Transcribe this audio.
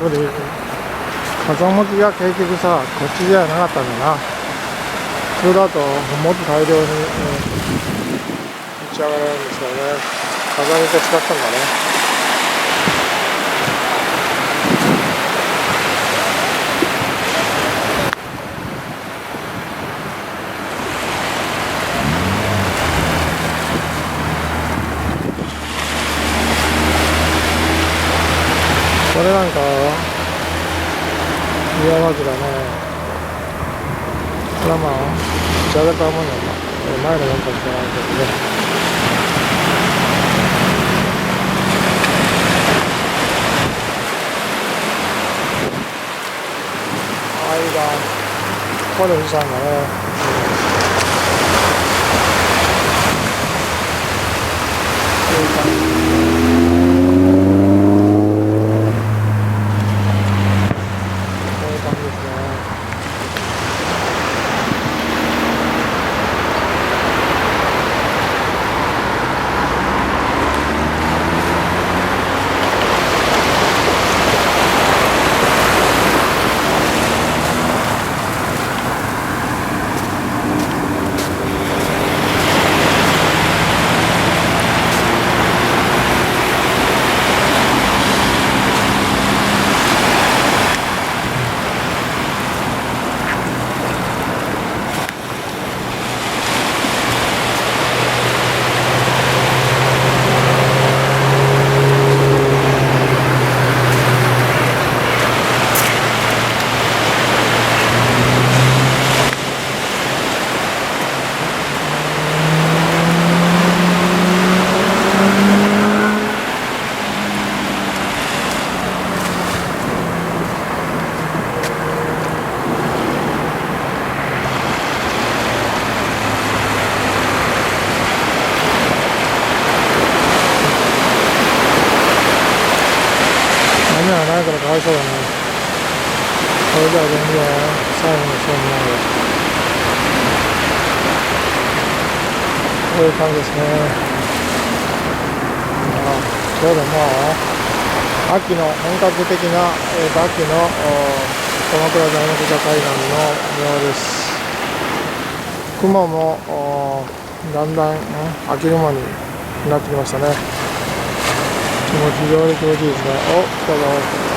こで風向きが結局さ、こっちじゃなかったんだな。普通だともっと大量に、打ち上がれるんですよね。風向きが違ったんだね。これなんか岩枕ね。これはまあ打ち上げたもんなんだ。前のもんかもしれないけどね。ここで富士山がね。こういう感じ。雨がないからかわいそうだね。それでは全然最後のそうになる。こういう感じですね。ちょうどもう秋の本格的な、秋の鎌倉材木座海岸の庭です。雲もだんだん、秋雲になってきましたね。非常に気持ちいいですね。お、来たぞ。